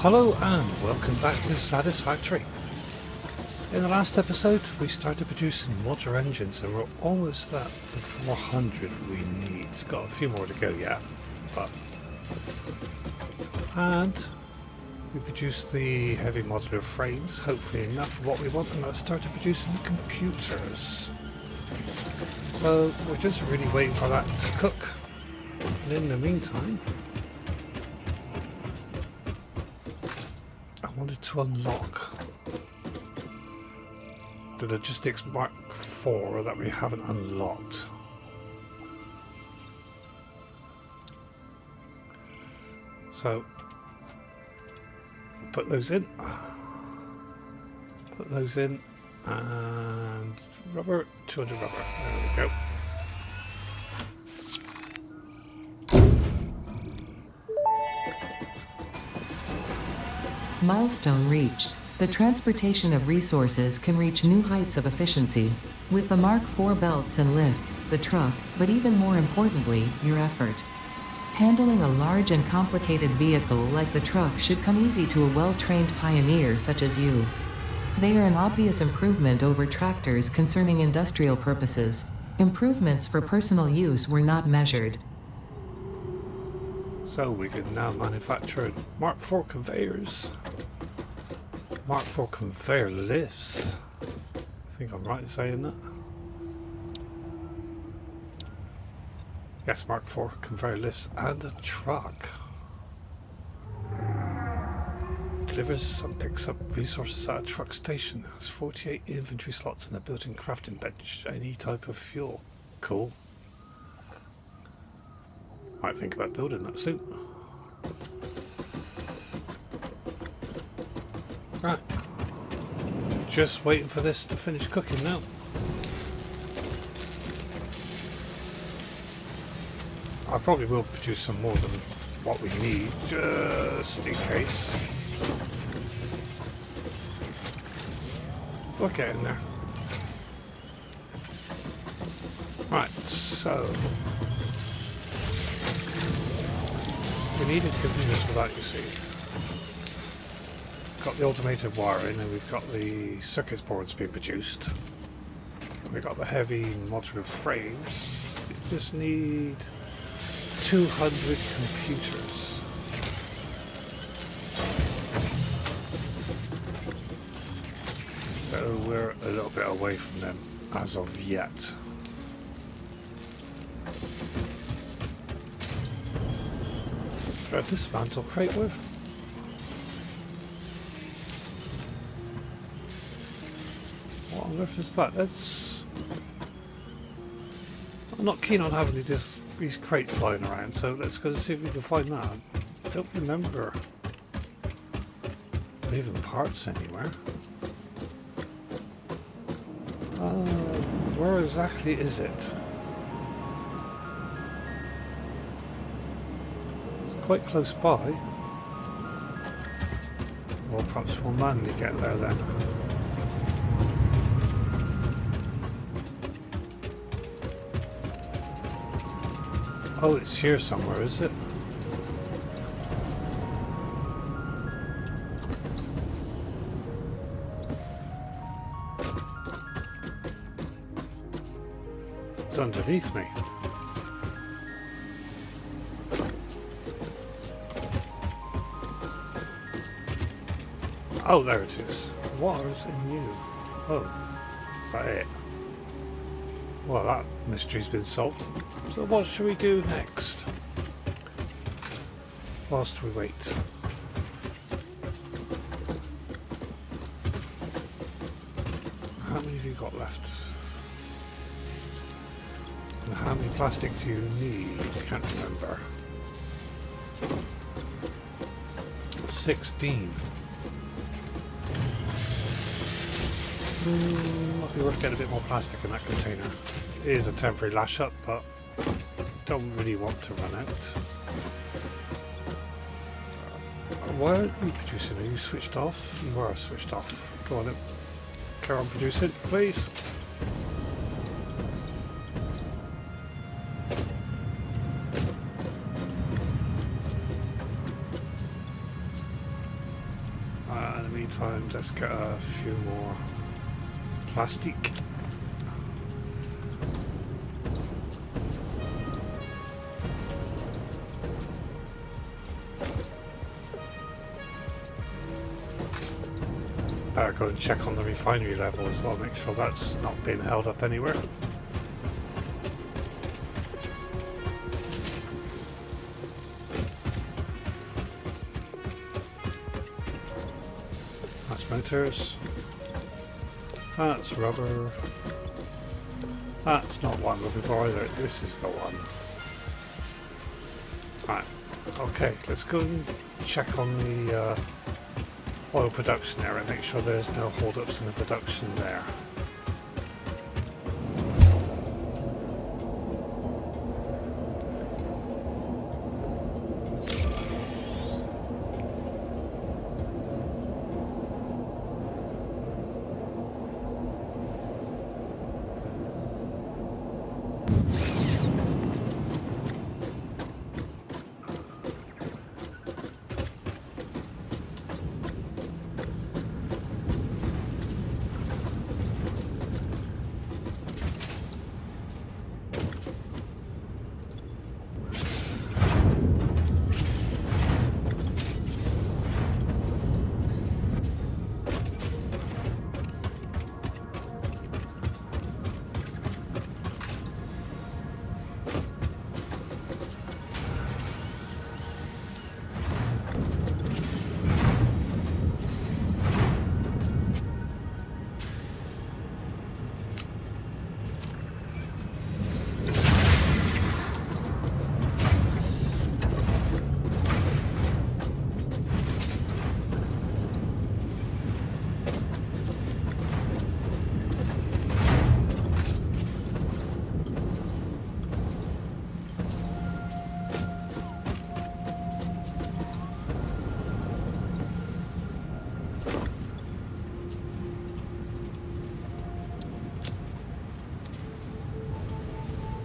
Hello and welcome back to Satisfactory. In the last episode we started producing motor engines and we're almost at the 400 we need. Got a few more to go yet, and we produced the heavy modular frames, hopefully enough for what we want, and I started producing computers. So we're just really waiting for that to cook. And in the meantime, I wanted to unlock the Logistics Mark IV that we haven't unlocked. So put those in, and rubber, 200 rubber, there we go. Milestone reached. The transportation of resources can reach new heights of efficiency. With the Mark IV belts and lifts, the truck, but even more importantly, your effort. Handling a large and complicated vehicle like the truck should come easy to a well-trained pioneer such as you. They are an obvious improvement over tractors concerning industrial purposes. Improvements for personal use were not measured. So we can now manufacture Mark IV conveyors. Mark IV conveyor lifts. I think I'm right in saying that. Yes, Mark IV conveyor lifts and a truck. Delivers and picks up resources at a truck station. Has 48 inventory slots and a built-in crafting bench. Any type of fuel. Cool. Might think about building that soon. Right. Just waiting for this to finish cooking now. I probably will produce some more than what we need, just in case. We'll get in there. Right, so we needed computers for that, you see. Got the automated wiring and we've got the circuit boards being produced. We've got the heavy modular frames. We just need 200 computers. So we're a little bit away from them as of yet. Should I dismantle crate with? What on earth is that? I'm not keen on having these crates lying around, so let's go see if we can find that. I don't remember leaving parts anywhere. Where exactly is it? It's quite close by. Or perhaps we'll manually get there then. Oh, it's here somewhere, is it? It's underneath me. Oh, there it is. What is in you? Oh, is that it? Well, that mystery's been solved. So what should we do next? Whilst we wait. How many have you got left? And how many plastic do you need? I can't remember. 16. Might be worth getting a bit more plastic in that container. It is a temporary lash up, but don't really want to run out. Why aren't you producing? Are you switched off? You are switched off. Go on then. Carry on producing, please. meantime, let's get a few more plastic. Better go and check on the refinery level as well, make sure that's not being held up anywhere. That's motors. That's rubber. That's not one rubber before either. This is the one. Right. Okay, let's go and check on the oil production area, make sure there's no hold-ups in the production there.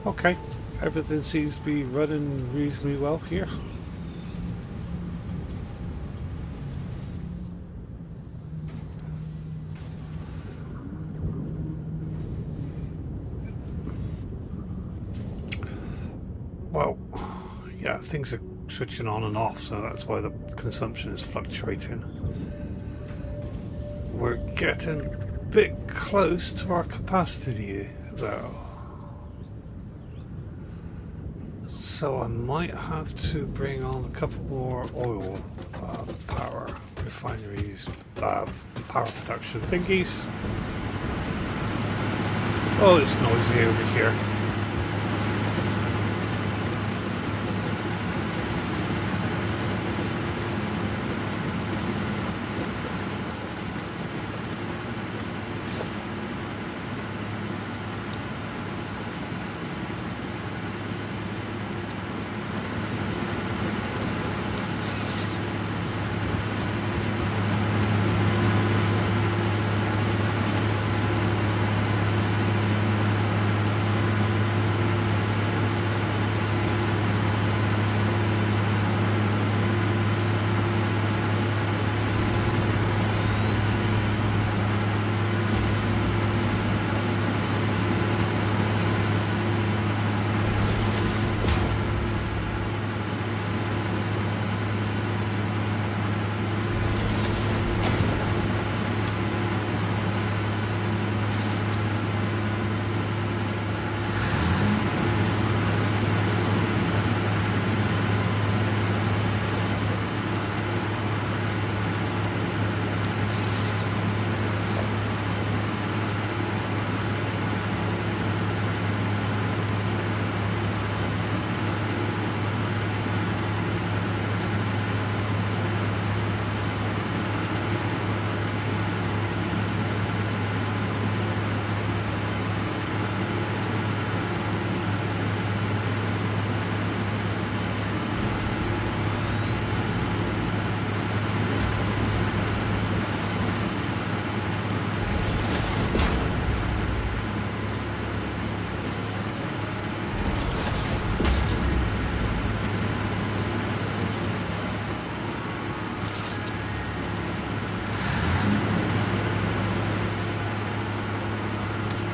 Okay, everything seems to be running reasonably well here. Well, yeah, things are switching on and off, so that's why the consumption is fluctuating. We're getting a bit close to our capacity though. So I might have to bring on a couple more oil power refineries, power production thingies. Oh, it's noisy over here.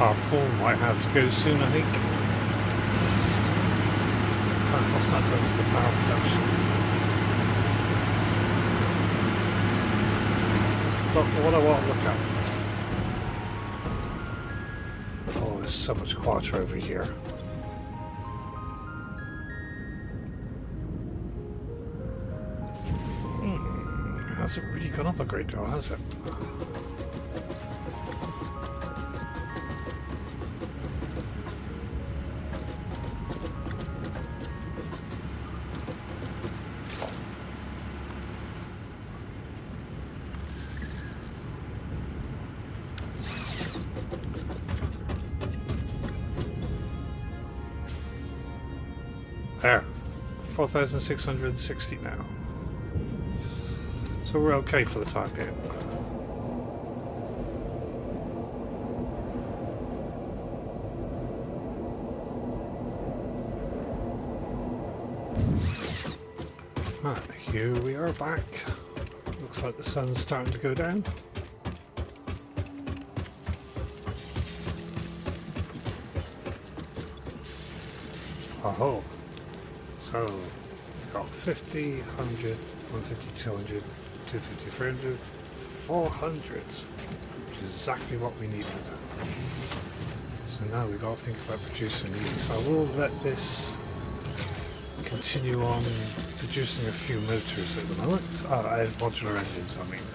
Our pool might have to go soon, I think. Right, what's that done to the power production? It's not what I want to look at. Oh, it's so much quieter over here. Hasn't really gone up a great deal, has it? There, 4,660 now. So we're okay for the time being. Right, here we are back. Looks like the sun's starting to go down. Oh, so we've got 50, 100, 150, 200, 250, 300, 400, which is exactly what we needed. So now we've got to think about producing these. So I will let this continue on producing a few motors at the moment. Modular engines, I mean.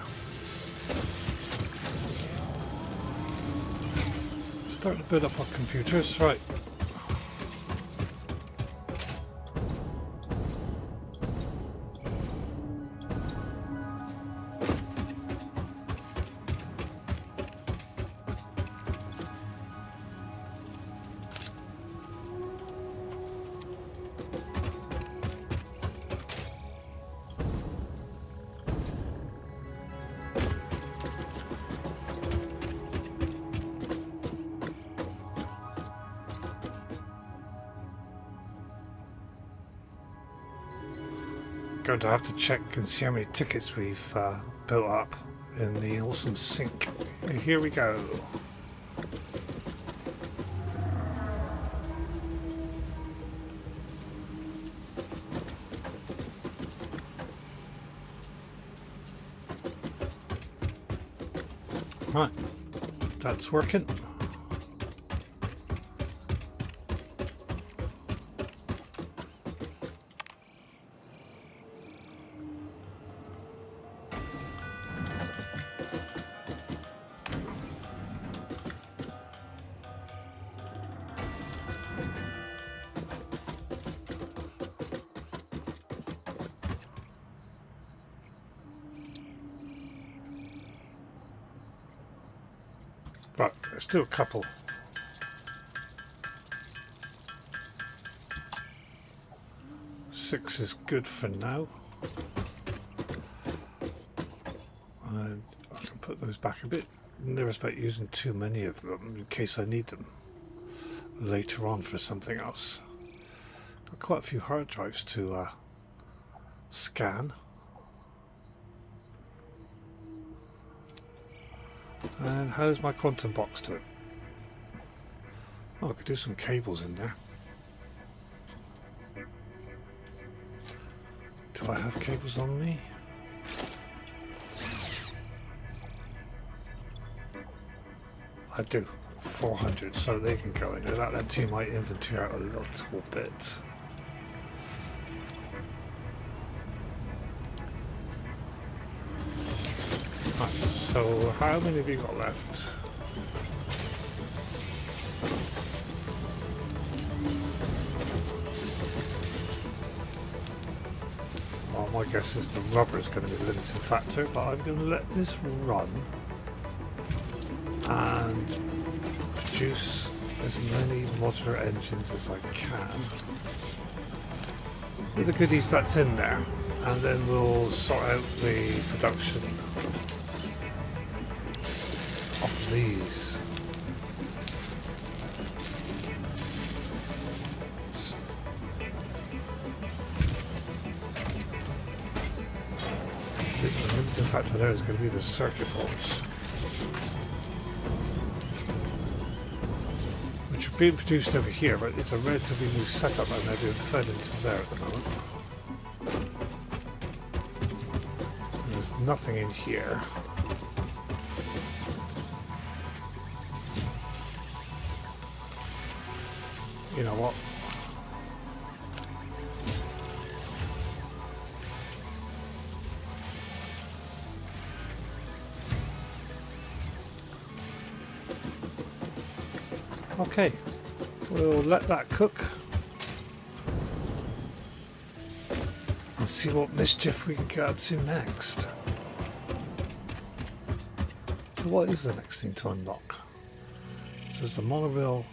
Starting to build up our computers, right. Going to have to check and see how many tickets we've built up in the awesome sink. Here we go. Right, that's working. But there's still a couple. Six is good for now. And I can put those back a bit. Nervous about using too many of them in case I need them later on for something else. Got quite a few hard drives to scan. And how's my quantum box doing? Oh, I could do some cables in there. Do I have cables on me? I do. 400, so they can go in there. That empty my inventory out a little bit. Right, so how many have you got left? Well, my guess is the rubber is going to be the limiting factor, but I'm going to let this run and produce as many modular engines as I can with the goodies that's in there, and then we'll sort out the production of these. The limiting factor there is going to be the circuit boards. being produced over here, but it's a relatively new setup and they're being fed into there at the moment. And there's nothing in here. You know what? Okay, we'll let that cook and see what mischief we can get up to next. So what is the next thing to unlock? So it's the monorail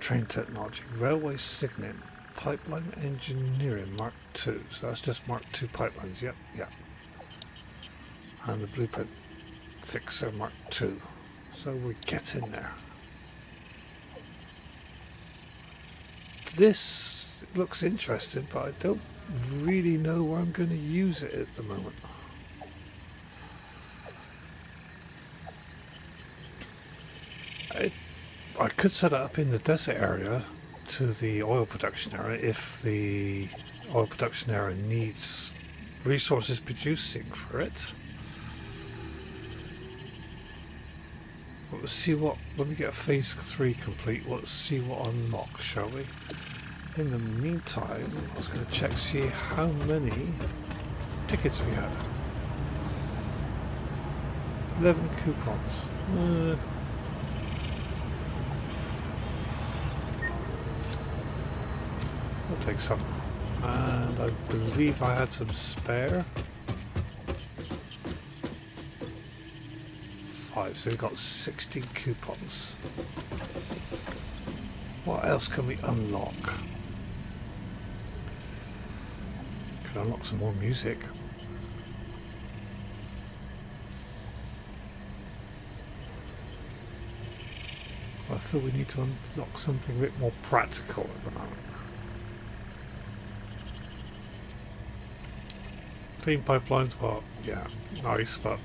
train technology, railway signaling, pipeline engineering Mark II. So that's just Mark II pipelines, yep. And the blueprint fixer Mark II. So we're getting there. This looks interesting, but I don't really know where I'm going to use it at the moment. I could set it up in the desert area to the oil production area if the oil production area needs resources producing for it. But we'll see what, when we get phase 3 complete, let's see what unlocks, shall we? In the meantime, I was going to check, see how many tickets we had. 11 coupons. I'll take some. And I believe I had some spare. 5, so we've got 16 coupons. What else can we unlock? Could unlock some more music. I feel we need to unlock something a bit more practical at the moment. Clean pipelines, well, yeah, nice, but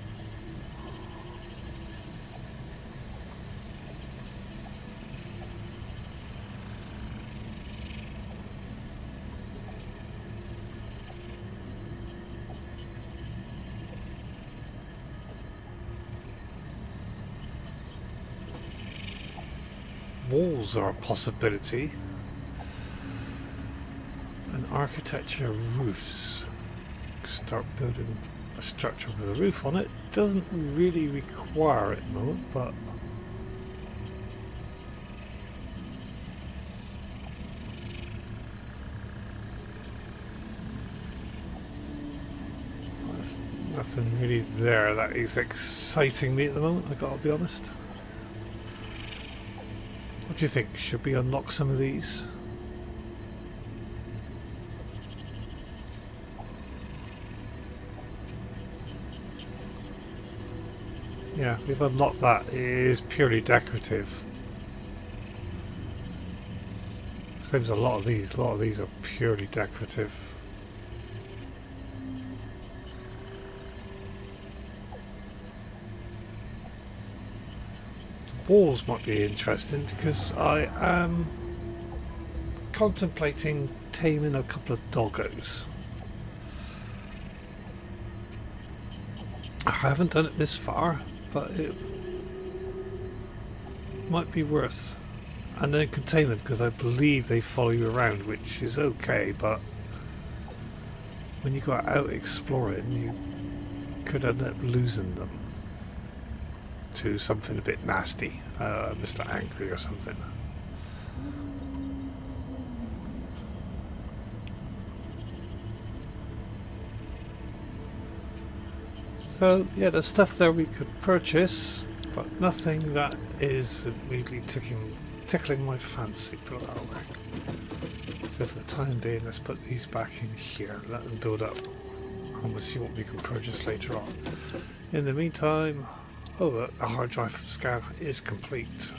walls are a possibility. And architecture roofs. Start building a structure with a roof on it. Doesn't really require it at the moment, but there's nothing really there that is exciting me at the moment, I gotta be honest. What do you think? Should we unlock some of these? Yeah, we've unlocked that. It is purely decorative. Same as a lot of these. A lot of these are purely decorative. The walls might be interesting because I am contemplating taming a couple of doggos. I haven't done it this far, but it might be worth. And then contain them because I believe they follow you around, which is okay, but when you go out exploring you could end up losing them to something a bit nasty, Mr. Angry or something. So yeah, there's stuff there we could purchase, but nothing that is immediately tickling my fancy, put it that way. So for the time being, let's put these back in here, let them build up, and we'll see what we can purchase later on. In the meantime, oh look, the hard drive scan is complete.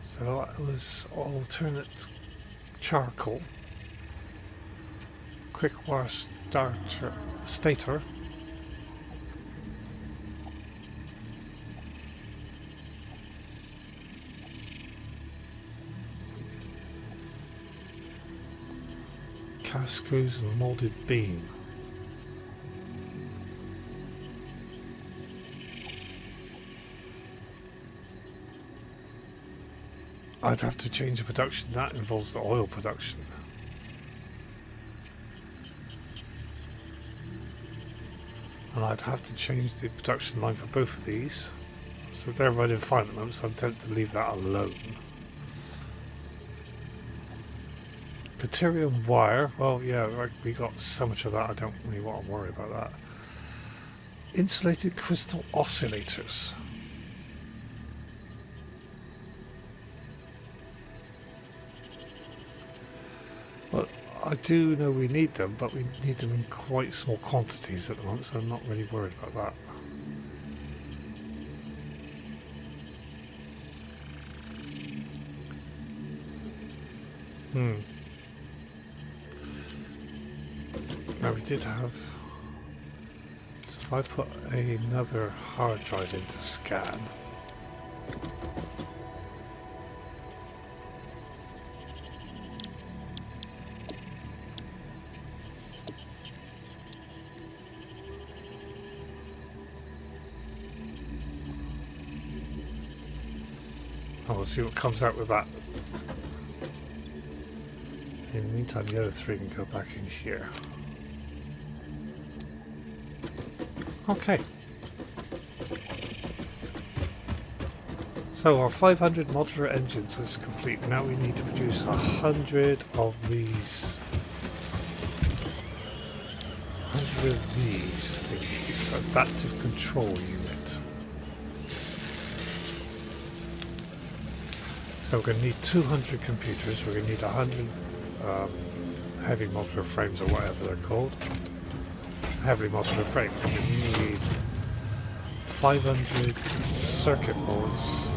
So that was alternate charcoal. Quick wire stator. cast screws and molded beam. I'd have to change the production. That involves the oil production. And I'd have to change the production line for both of these. So they're running fine at the moment, so I'm tempted to leave that alone. Deuterium wire, well yeah, we got so much of that, I don't really want to worry about that. Insulated crystal oscillators. Well, I do know we need them, but we need them in quite small quantities at the moment, so I'm not really worried about that. Now we did have, so if I put another hard drive into scan, oh, we'll see what comes out with that. In the meantime, the other three can go back in here. Okay. So our 500 modular engines is complete. Now we need to produce 100 of these. 100 of these thingies. Adaptive control unit. So we're going to need 200 computers. We're going to need 100 heavy modular frames or whatever they're called. Heavily modular frame. We need 500 circuit boards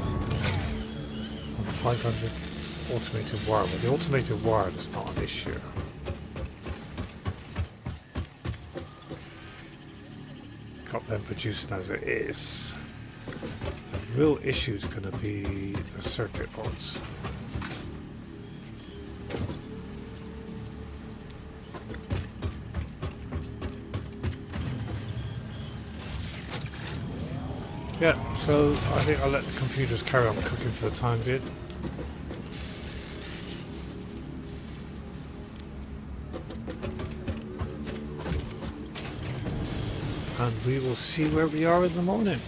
and 500 automated wire. But the automated wire is not an issue. Got them producing as it is. The real issue is going to be the circuit boards. Yeah, so I think I'll let the computers carry on cooking for the time being. And we will see where we are in the morning.